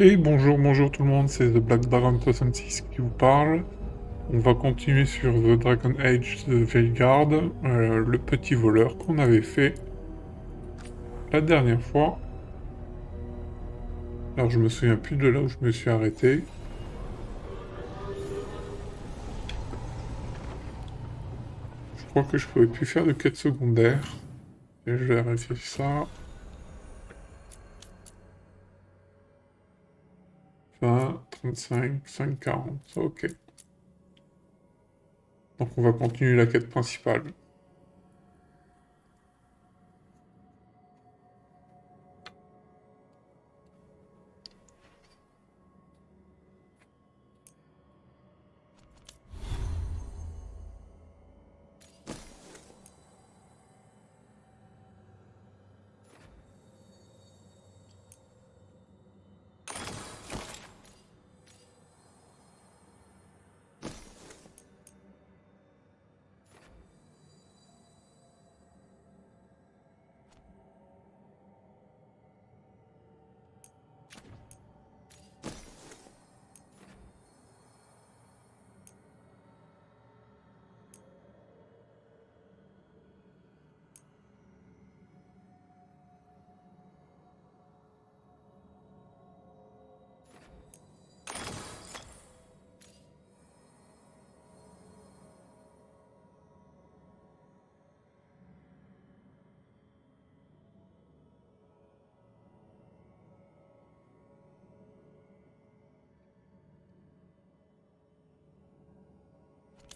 Et bonjour, bonjour tout le monde, c'est The Black Dragon 66 qui vous parle. On va continuer sur The Dragon Age de Veilguard, le petit voleur qu'on avait fait la dernière fois. Alors je me souviens plus de là où je me suis arrêté. Je crois que je pouvais plus faire de quête secondaire. Et je vais vérifier ça. 20, 35, 5, 40, ok. Donc on va continuer la quête principale.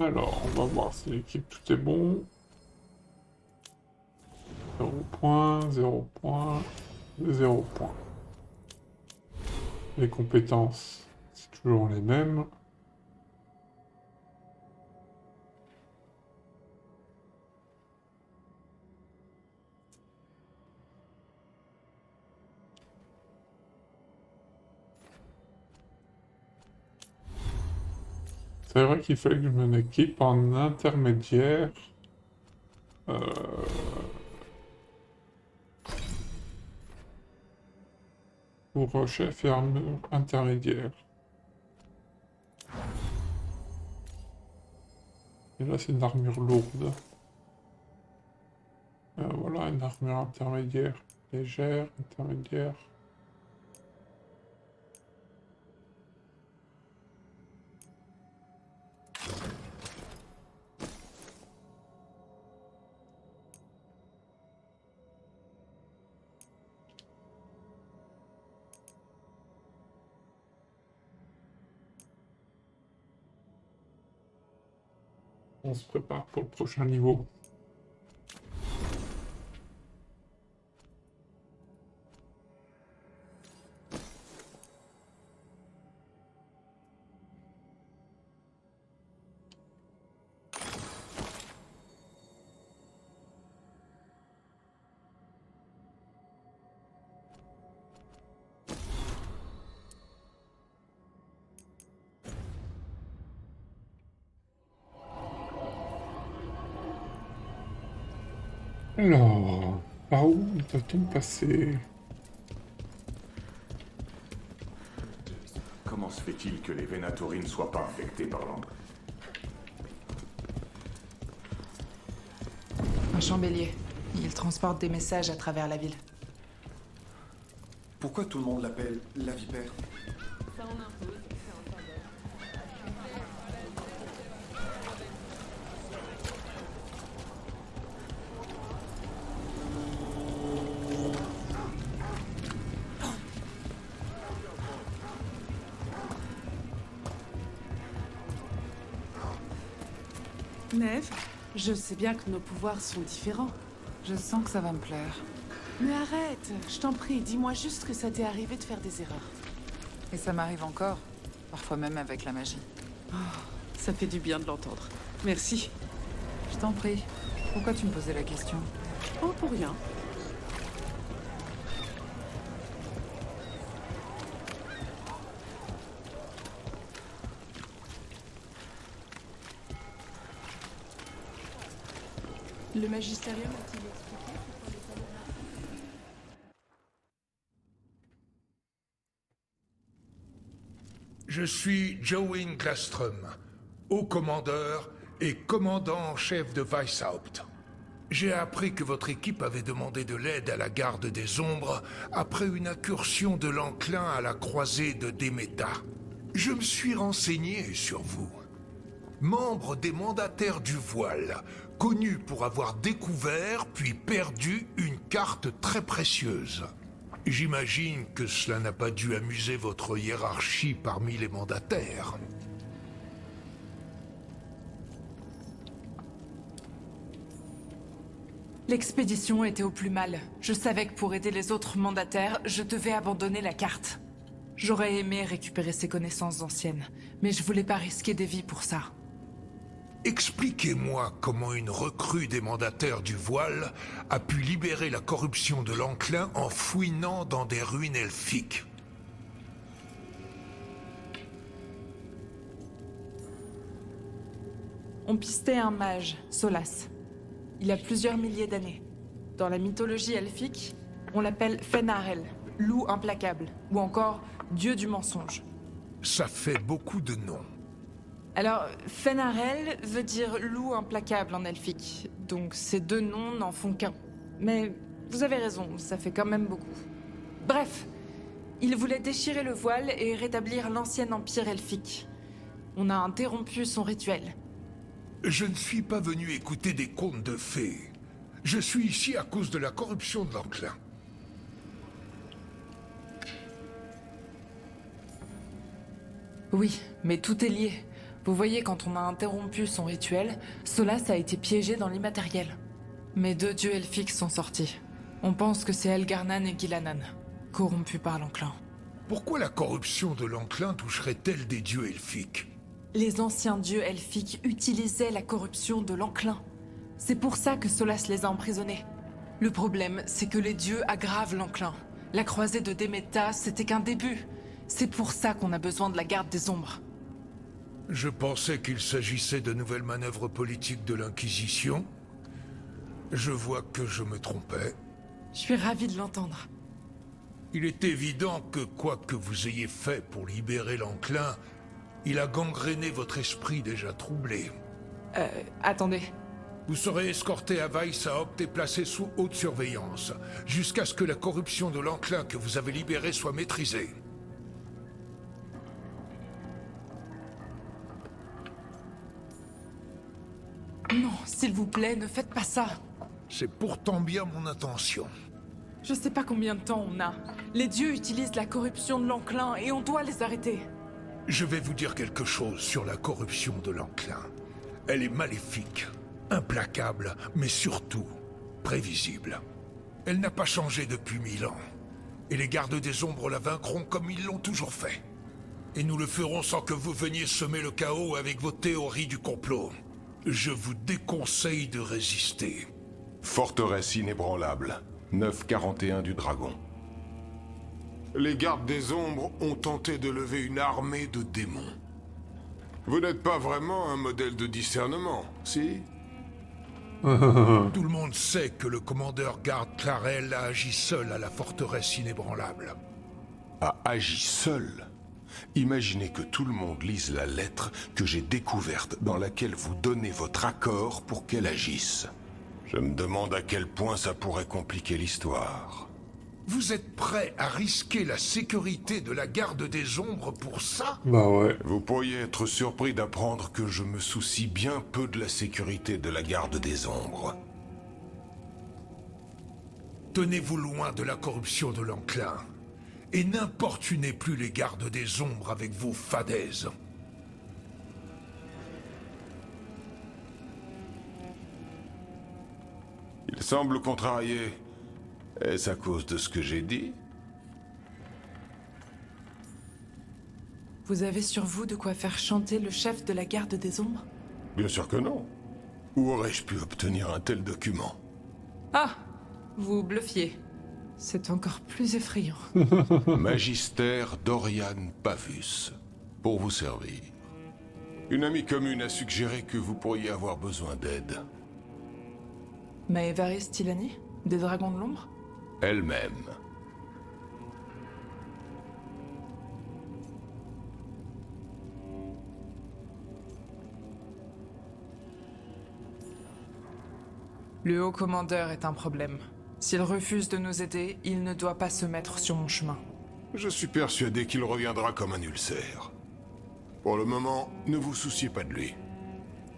Alors, on va voir si l'équipe tout est bon. 0 point, 0 point, 0 point. Les compétences, c'est toujours les mêmes. C'est vrai qu'il fallait que je me équipe en intermédiaire. Pour chef et armure intermédiaire. Et là, c'est une armure lourde. Voilà, une armure intermédiaire. Légère, intermédiaire. On se prépare pour le prochain niveau. Alors, par où doit-on passer? Comment se fait-il que les Venatori ne soient pas infectés par l'ambre? Un champ bélier. Il transporte des messages à travers la ville. Pourquoi tout le monde l'appelle la vipère? Neve, je sais bien que nos pouvoirs sont différents. Je sens que ça va me plaire. Mais arrête, je t'en prie, dis-moi juste que ça t'est arrivé de faire des erreurs. Et ça m'arrive encore. Parfois même avec la magie. Ça fait du bien de l'entendre. Merci. Je t'en prie. Pourquoi tu me posais la question? Oh, pour rien. Le magistérium a-t-il expliqué pourquoi les Talons- Je suis Joen Glastrom, haut commandeur et commandant en chef de Weishaupt. J'ai appris que votre équipe avait demandé de l'aide à la garde des ombres après une incursion de l'enclin à la croisée de Demeta. Je me suis renseigné sur vous. Membre des mandataires du voile, connu pour avoir découvert puis perdu une carte très précieuse. J'imagine que cela n'a pas dû amuser votre hiérarchie parmi les mandataires. L'expédition était au plus mal. Je savais que pour aider les autres mandataires, je devais abandonner la carte. J'aurais aimé récupérer ses connaissances anciennes, mais je voulais pas risquer des vies pour ça. Expliquez-moi comment une recrue des mandataires du voile a pu libérer la corruption de l'enclin en fouinant dans des ruines elfiques. On pistait un mage, Solas. Il a plusieurs milliers d'années. Dans la mythologie elfique, on l'appelle Fenarel, loup implacable, ou encore dieu du mensonge. Ça fait beaucoup de noms. Alors, Fenarel veut dire loup implacable en elfique, donc ces deux noms n'en font qu'un. Mais vous avez raison, ça fait quand même beaucoup. Bref, il voulait déchirer le voile et rétablir l'ancien empire elfique. On a interrompu son rituel. Je ne suis pas venu écouter des contes de fées. Je suis ici à cause de la corruption de l'enclin. Oui, mais tout est lié. Vous voyez, quand on a interrompu son rituel, Solas a été piégé dans l'immatériel. Mes deux dieux elfiques sont sortis. On pense que c'est Elgarnan et Gilanan, corrompus par l'enclin. Pourquoi la corruption de l'enclin toucherait-elle des dieux elfiques? Les anciens dieux elfiques utilisaient la corruption de l'enclin. C'est pour ça que Solas les a emprisonnés. Le problème, c'est que les dieux aggravent l'enclin. La croisée de Demeta, c'était qu'un début. C'est pour ça qu'on a besoin de la garde des ombres. Je pensais qu'il s'agissait de nouvelles manœuvres politiques de l'Inquisition. Je vois que je me trompais. Je suis ravie de l'entendre. Il est évident que quoi que vous ayez fait pour libérer l'enclin, il a gangréné votre esprit déjà troublé. Attendez. Vous serez escorté à Weishaupt et placé sous haute surveillance, jusqu'à ce que la corruption de l'enclin que vous avez libéré soit maîtrisée. Non, s'il vous plaît, ne faites pas ça. C'est pourtant bien mon intention. Je sais pas combien de temps on a. Les dieux utilisent la corruption de l'enclin et on doit les arrêter. Je vais vous dire quelque chose sur la corruption de l'enclin. Elle est maléfique, implacable, mais surtout prévisible. Elle n'a pas changé depuis 1000 ans. Et les gardes des ombres la vaincront comme ils l'ont toujours fait. Et nous le ferons sans que vous veniez semer le chaos avec vos théories du complot. Je vous déconseille de résister. Forteresse inébranlable. 941 du Dragon. Les gardes des ombres ont tenté de lever une armée de démons. Vous n'êtes pas vraiment un modèle de discernement, si? Tout le monde sait que le commandeur garde Clarel a agi seul à la forteresse inébranlable. A agi seul. Imaginez que tout le monde lise la lettre que j'ai découverte dans laquelle vous donnez votre accord pour qu'elle agisse. Je me demande à quel point ça pourrait compliquer l'histoire. Vous êtes prêt à risquer la sécurité de la garde des ombres pour ça? Bah ouais. Vous pourriez être surpris d'apprendre que je me soucie bien peu de la sécurité de la garde des ombres. Tenez-vous loin de la corruption de l'enclin. Et n'importunez plus les gardes des ombres avec vos fadaises. Il semble contrarié. Est-ce à cause de ce que j'ai dit? Vous avez sur vous de quoi faire chanter le chef de la garde des ombres? Bien sûr que non. Où aurais-je pu obtenir un tel document? Ah! Vous bluffiez. C'est encore plus effrayant. Magister Dorian Pavus. Pour vous servir. Une amie commune a suggéré que vous pourriez avoir besoin d'aide. Maevaris Tilani? Des dragons de l'ombre? Elle-même. Le haut commandeur est un problème. S'il refuse de nous aider, il ne doit pas se mettre sur mon chemin. Je suis persuadé qu'il reviendra comme un ulcère. Pour le moment, ne vous souciez pas de lui.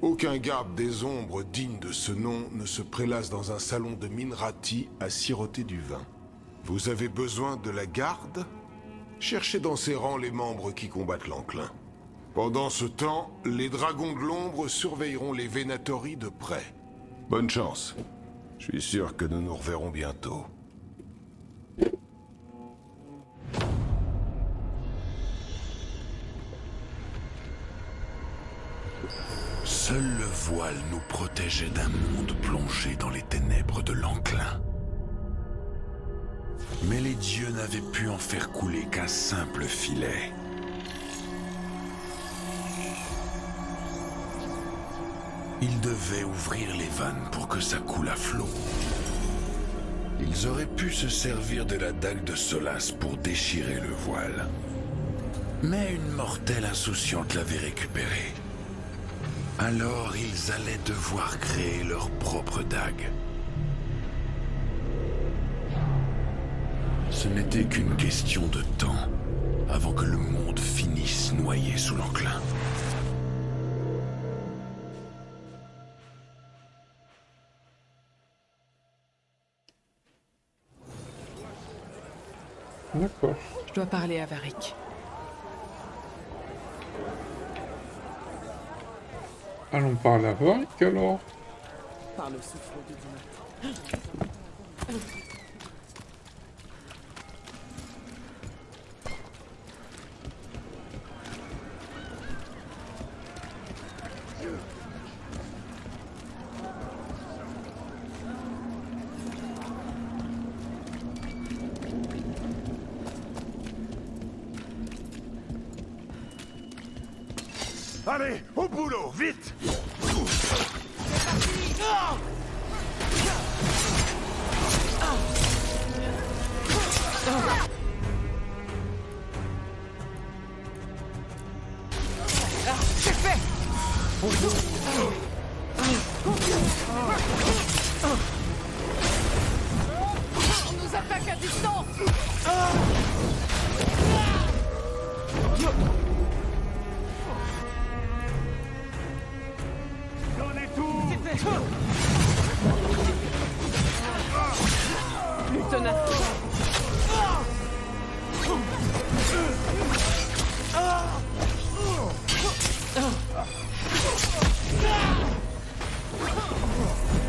Aucun garde des ombres digne de ce nom ne se prélasse dans un salon de Minrati à siroter du vin. Vous avez besoin de la garde? Cherchez dans ses rangs les membres qui combattent l'enclin. Pendant ce temps, les dragons de l'ombre surveilleront les Venatori de près. Bonne chance. Je suis sûr que nous nous reverrons bientôt. Seul le voile nous protégeait d'un monde plongé dans les ténèbres de l'enclin. Mais les dieux n'avaient pu en faire couler qu'un simple filet. Ils devaient ouvrir les vannes pour que ça coule à flot. Ils auraient pu se servir de la dague de Solas pour déchirer le voile. Mais une mortelle insouciante l'avait récupéré. Alors ils allaient devoir créer leur propre dague. Ce n'était qu'une question de temps avant que le monde finisse noyé sous l'enclin. D'accord. Je dois parler à Varric. Allons parler à Varric alors. Par le souffle du matin. Allez, au boulot, vite! C'est fait! On nous attaque à distance!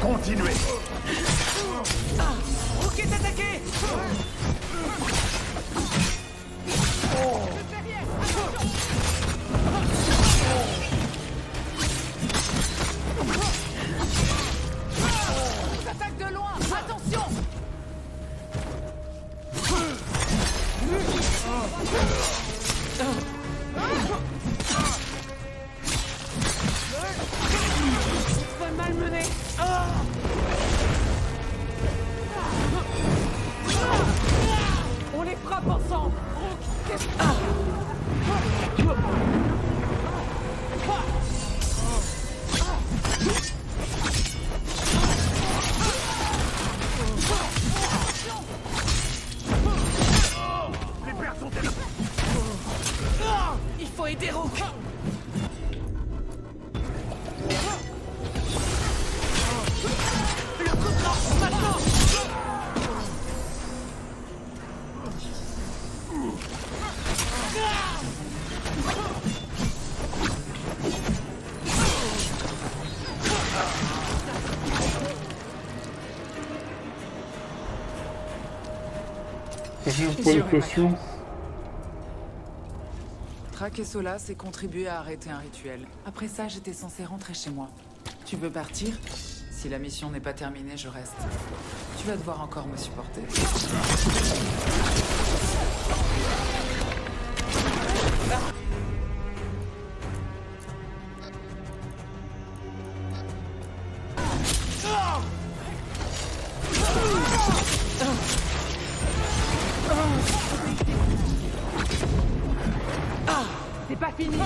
Continuez! Roquette attaquée! On attaque de loin! Attention! On se fait malmener! On les frappe ensemble! Les pertes sont énormes! Il faut aider Rook! Le coup de lance, maintenant! Rien pour les potions. Traquer Solas et contribuer à arrêter un rituel. Après ça, j'étais censé rentrer chez moi. Tu veux partir? Si la mission n'est pas terminée, je reste. Tu vas devoir encore me supporter. C'est pas fini!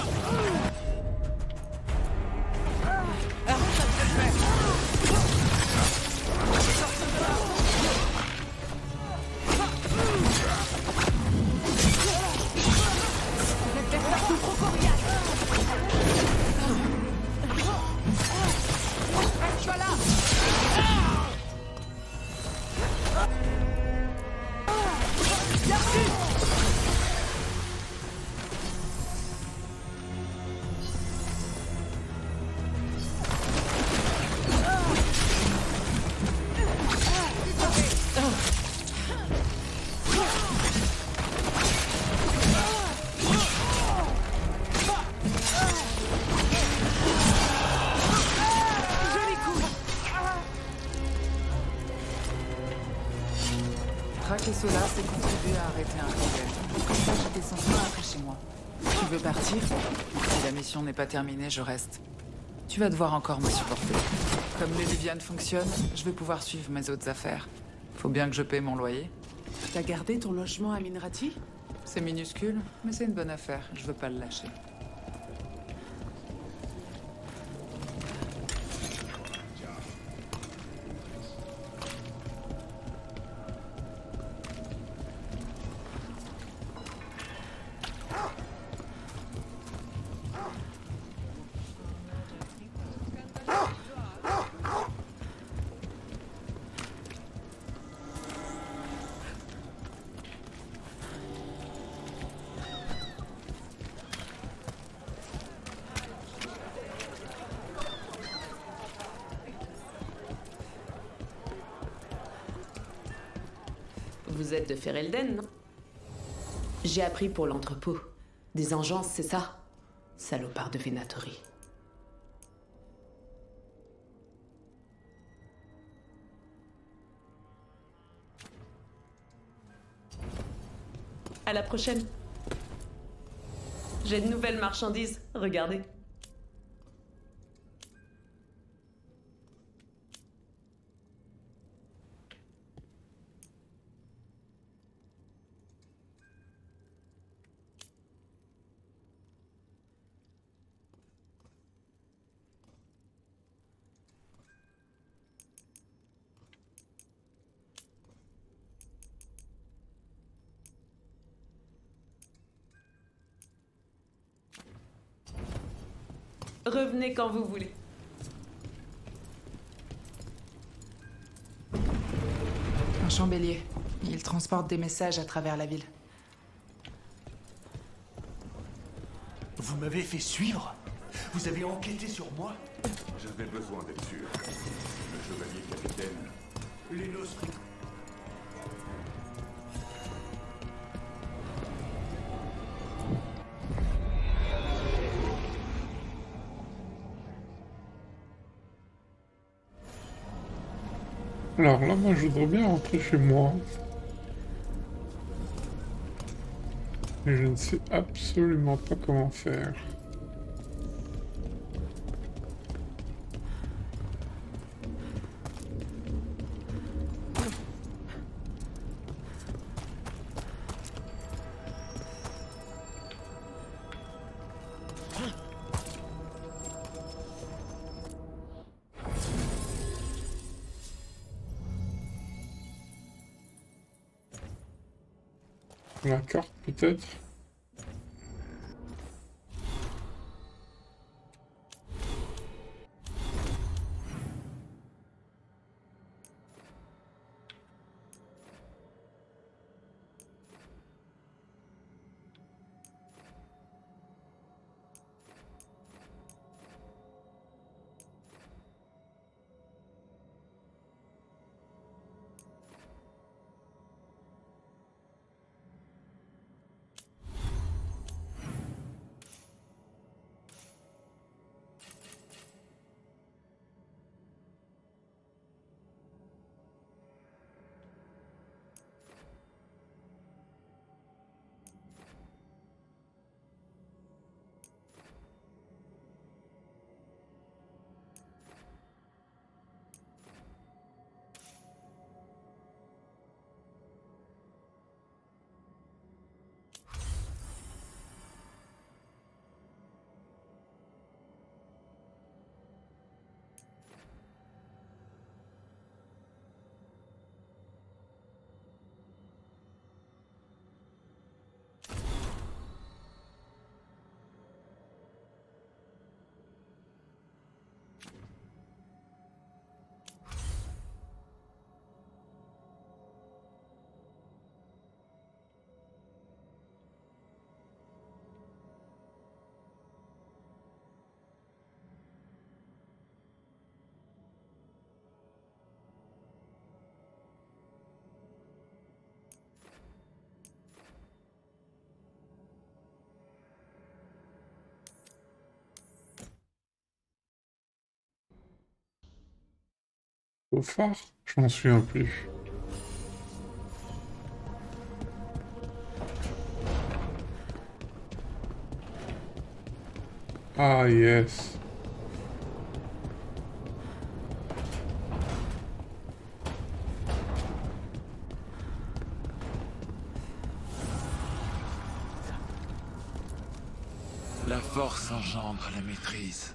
cela, c'est contribuer à arrêter un rituel. Après ça, j'étais censé rentrer chez moi. Tu veux partir? Si la mission n'est pas terminée, je reste. Tu vas devoir encore me supporter. Comme les Viviane fonctionne, je vais pouvoir suivre mes autres affaires. Faut bien que je paie mon loyer. T'as gardé ton logement à Minrati? C'est minuscule, mais c'est une bonne affaire. Je veux pas le lâcher. Vous êtes de Ferelden, non? J'ai appris pour l'entrepôt. Des engences, c'est ça? Salopard de Venatori. À la prochaine. J'ai de nouvelles marchandises, regardez. Revenez quand vous voulez. Un chambellier. Il transporte des messages à travers la ville. Vous m'avez fait suivre? Vous avez enquêté sur moi? J'avais besoin d'être sûr. Le chevalier capitaine. Les Nostri. Alors là, moi, je voudrais bien rentrer chez moi. Mais je ne sais absolument pas comment faire. La carte, peut-être? Au phare? Je m'en souviens plus. Ah, yes. La force engendre la maîtrise.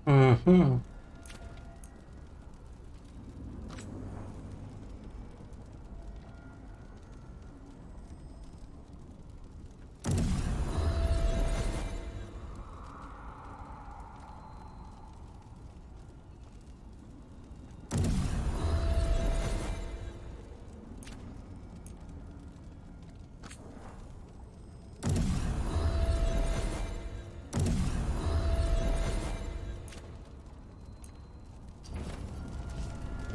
Mhm.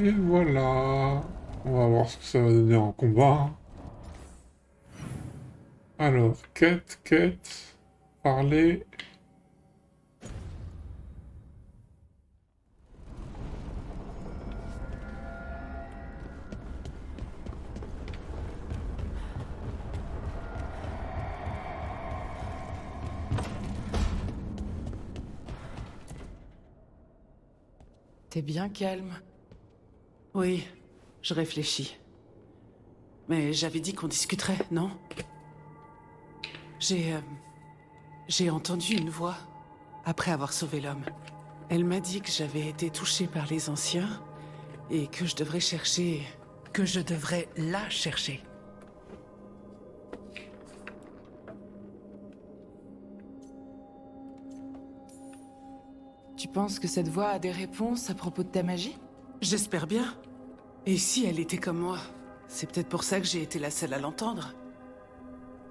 Et voilà. On va voir ce que ça va donner en combat. Alors, quête, parler. T'es bien calme. Oui, je réfléchis. Mais j'avais dit qu'on discuterait, non? J'ai entendu une voix après avoir sauvé l'homme. Elle m'a dit que j'avais été touchée par les anciens et que je devrais chercher... Que je devrais la chercher. Tu penses que cette voix a des réponses à propos de ta magie? J'espère bien. Et si elle était comme moi? C'est peut-être pour ça que j'ai été la seule à l'entendre.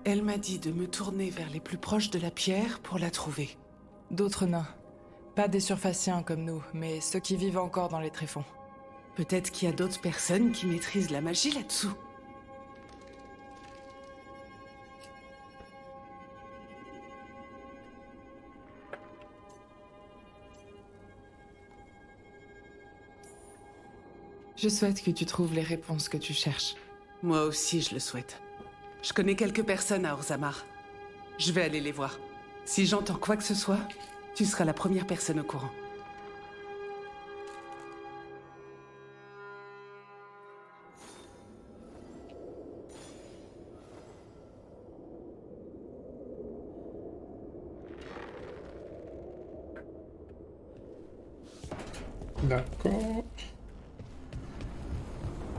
Elle m'a dit de me tourner vers les plus proches de la pierre pour la trouver. D'autres nains. Pas des surfaciens comme nous, mais ceux qui vivent encore dans les tréfonds. Peut-être qu'il y a d'autres personnes qui maîtrisent la magie là-dessous. Je souhaite que tu trouves les réponses que tu cherches. Moi aussi, je le souhaite. Je connais quelques personnes à Orzammar. Je vais aller les voir. Si j'entends quoi que ce soit, tu seras la première personne au courant. D'accord.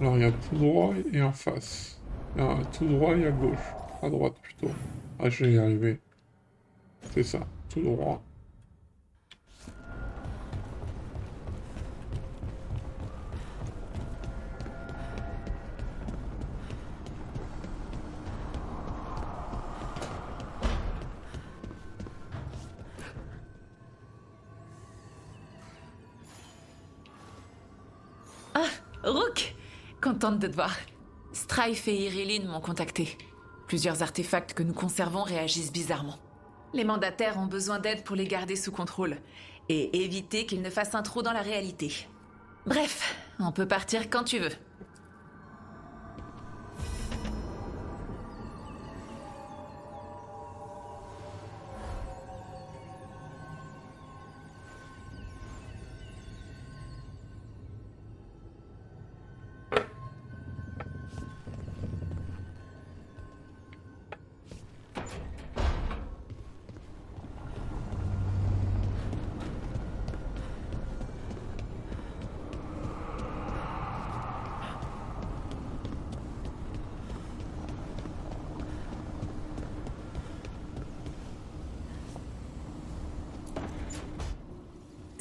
Alors il y a tout droit et en face. Il y a tout droit et à gauche. À droite plutôt. Ah, je vais y arriver. C'est ça, tout droit. Rook! Contente de te voir. Strife et Irilyn m'ont contacté. Plusieurs artefacts que nous conservons réagissent bizarrement. Les mandataires ont besoin d'aide pour les garder sous contrôle et éviter qu'ils ne fassent un trou dans la réalité. Bref, on peut partir quand tu veux.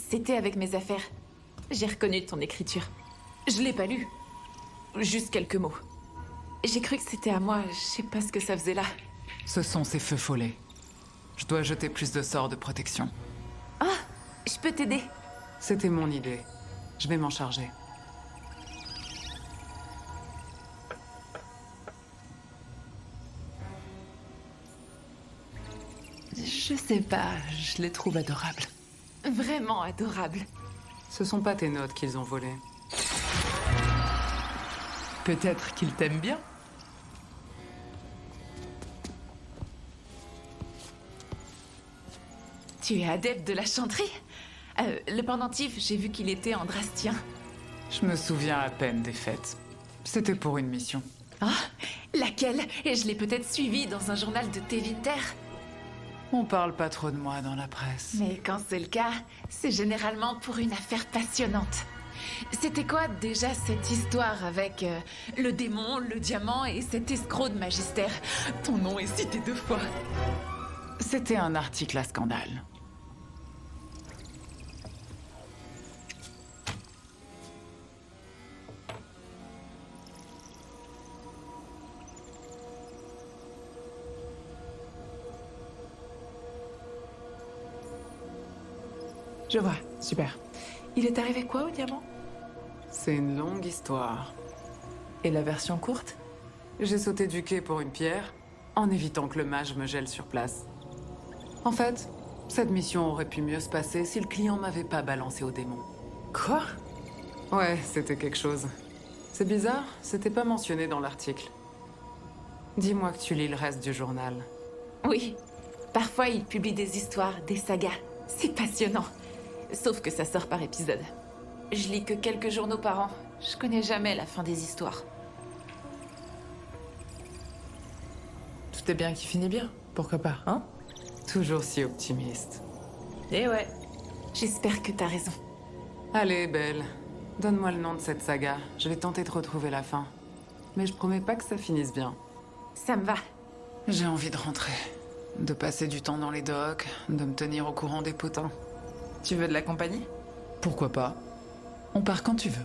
C'était avec mes affaires. J'ai reconnu ton écriture. Je l'ai pas lu. Juste quelques mots. J'ai cru que c'était à moi, je sais pas ce que ça faisait là. Ce sont ces feux follets. Je dois jeter plus de sorts de protection. Ah, je peux t'aider. C'était mon idée. Je vais m'en charger. Je sais pas, je les trouve adorables. Vraiment adorable. Ce sont pas tes notes qu'ils ont volées. Peut-être qu'ils t'aiment bien. Tu es adepte de la chanterie? Le pendentif, j'ai vu qu'il était en drastien. Je me souviens à peine des fêtes. C'était pour une mission. Ah, laquelle? Et je l'ai peut-être suivi dans un journal de Tevinter. On parle pas trop de moi dans la presse. Mais quand c'est le cas, c'est généralement pour une affaire passionnante. C'était quoi déjà cette histoire avec le démon, le diamant et cet escroc de magistère? Ton nom est cité 2 fois. C'était un article à scandale. Je vois, super. Il est arrivé quoi au diamant? C'est une longue histoire. Et la version courte? J'ai sauté du quai pour une pierre, en évitant que le mage me gèle sur place. En fait, cette mission aurait pu mieux se passer si le client m'avait pas balancé au démon. Quoi? Ouais, c'était quelque chose. C'est bizarre, c'était pas mentionné dans l'article. Dis-moi que tu lis le reste du journal. Oui. Parfois, il publie des histoires, des sagas. C'est passionnant. Sauf que ça sort par épisode. Je lis que quelques journaux par an. Je connais jamais la fin des histoires. Tout est bien qui finit bien. Pourquoi pas, hein? Toujours si optimiste. Eh ouais. J'espère que t'as raison. Allez, Belle. Donne-moi le nom de cette saga. Je vais tenter de retrouver la fin. Mais je promets pas que ça finisse bien. Ça me va. J'ai envie de rentrer. De passer du temps dans les docks, de me tenir au courant des potins. Tu veux de la compagnie? Pourquoi pas? On part quand tu veux.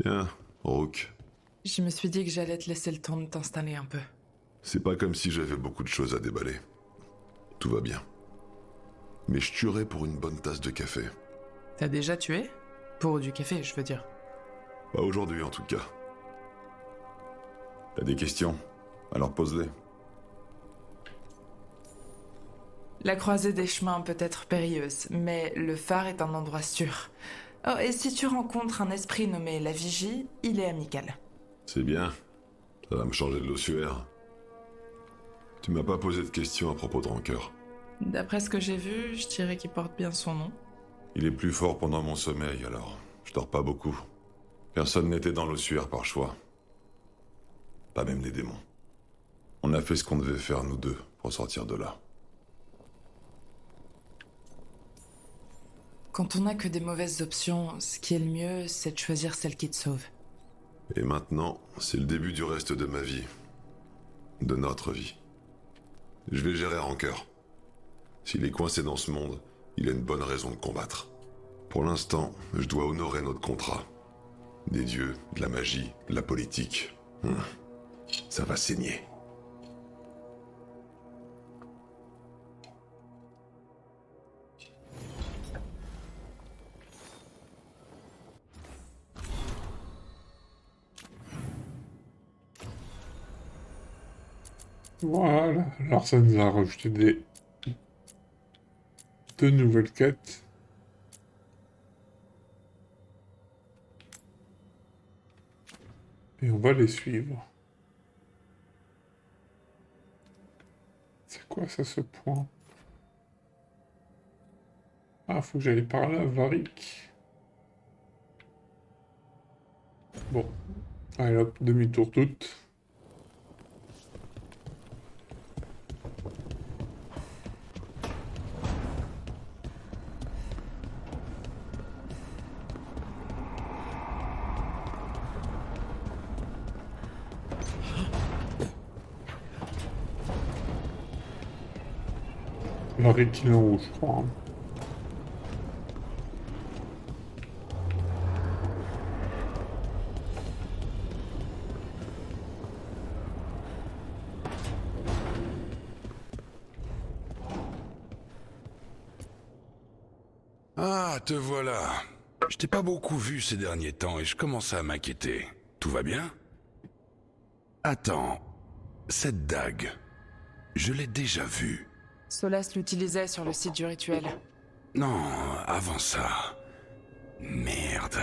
Bien, Rook. Je me suis dit que j'allais te laisser le temps de t'installer un peu. C'est pas comme si j'avais beaucoup de choses à déballer. Tout va bien. Mais je tuerais pour une bonne tasse de café. T'as déjà tué? Pour du café, je veux dire. Pas aujourd'hui en tout cas. T'as des questions? Alors pose-les. La croisée des chemins peut être périlleuse, mais le phare est un endroit sûr. Oh, et si tu rencontres un esprit nommé la Vigie, il est amical. C'est bien. Ça va me changer de l'ossuaire. Tu m'as pas posé de questions à propos de Rancœur. D'après ce que j'ai vu, je dirais qu'il porte bien son nom. Il est plus fort pendant mon sommeil, alors je dors pas beaucoup. Personne n'était dans l'ossuaire par choix. Pas même les démons. On a fait ce qu'on devait faire, nous deux, pour sortir de là. Quand on n'a que des mauvaises options, ce qui est le mieux, c'est de choisir celle qui te sauve. Et maintenant, c'est le début du reste de ma vie. De notre vie. Je vais gérer Rancœur. S'il est coincé dans ce monde, il a une bonne raison de combattre. Pour l'instant, je dois honorer notre contrat. Des dieux, de la magie, de la politique. Ça va saigner. Voilà, alors ça nous a rajouté deux nouvelles quêtes. Et on va les suivre. C'est quoi ça, ce point? Ah, faut que j'aille par là, Varric. Bon. Allez hop, demi-tour toute. Varric, il est en haut, je crois. Hein. Ah, te voilà. Je t'ai pas beaucoup vu ces derniers temps et je commençais à m'inquiéter. Tout va bien? Attends, cette dague, je l'ai déjà vue. Solas l'utilisait sur le site du rituel. Non, avant ça. Merde.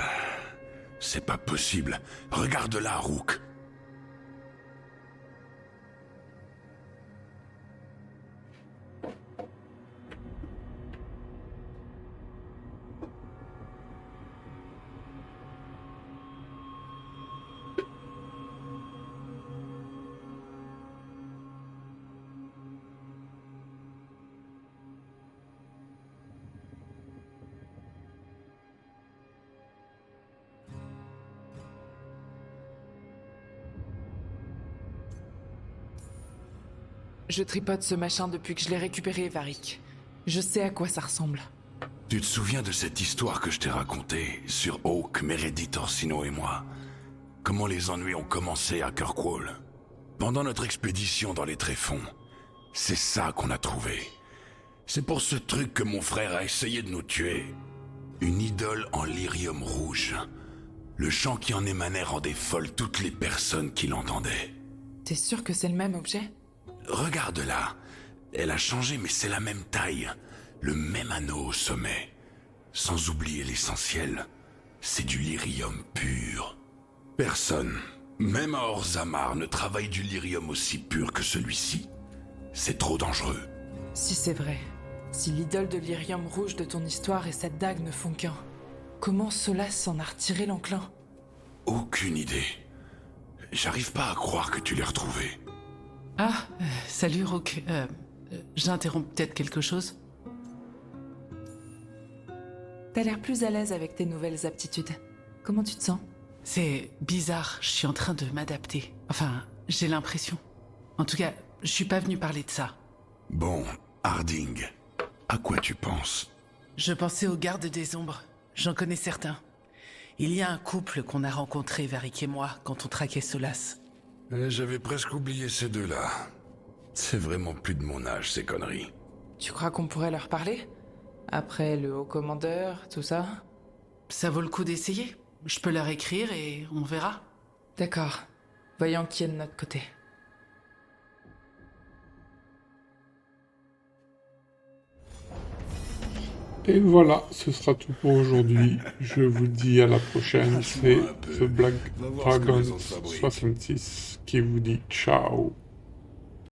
C'est pas possible. Regarde-la, Rook. Je tripote ce machin depuis que je l'ai récupéré, Varric. Je sais à quoi ça ressemble. Tu te souviens de cette histoire que je t'ai racontée sur Hawke, Meredith Orsino et moi? Comment les ennuis ont commencé à Kirkwall? Pendant notre expédition dans les tréfonds. C'est ça qu'on a trouvé. C'est pour ce truc que mon frère a essayé de nous tuer. Une idole en lyrium rouge. Le chant qui en émanait rendait folles toutes les personnes qui l'entendaient. T'es sûr que c'est le même objet? Regarde-la. Elle a changé, mais c'est la même taille. Le même anneau au sommet. Sans oublier l'essentiel. C'est du lyrium pur. Personne, même à Orzammar, ne travaille du lyrium aussi pur que celui-ci. C'est trop dangereux. Si c'est vrai, si l'idole de lyrium rouge de ton histoire et cette dague ne font qu'un, comment Solas s'en a retiré l'enclin? Aucune idée. J'arrive pas à croire que tu l'aies retrouvé. Ah, salut Rook. J'interromps peut-être quelque chose? T'as l'air plus à l'aise avec tes nouvelles aptitudes. Comment tu te sens? C'est bizarre, je suis en train de m'adapter. Enfin, j'ai l'impression. En tout cas, je suis pas venu parler de ça. Bon, Harding, à quoi tu penses? Je pensais aux gardes des ombres. J'en connais certains. Il y a un couple qu'on a rencontré, Varric et moi, quand on traquait Solas. J'avais presque oublié ces deux-là. C'est vraiment plus de mon âge, ces conneries. Tu crois qu'on pourrait leur parler? Après le haut commandeur, tout ça? Ça vaut le coup d'essayer. Je peux leur écrire et on verra. D'accord. Voyons qui est de notre côté. Et voilà, ce sera tout pour aujourd'hui. Je vous dis à la prochaine. C'est The Black Dragon 66 qui vous dit ciao.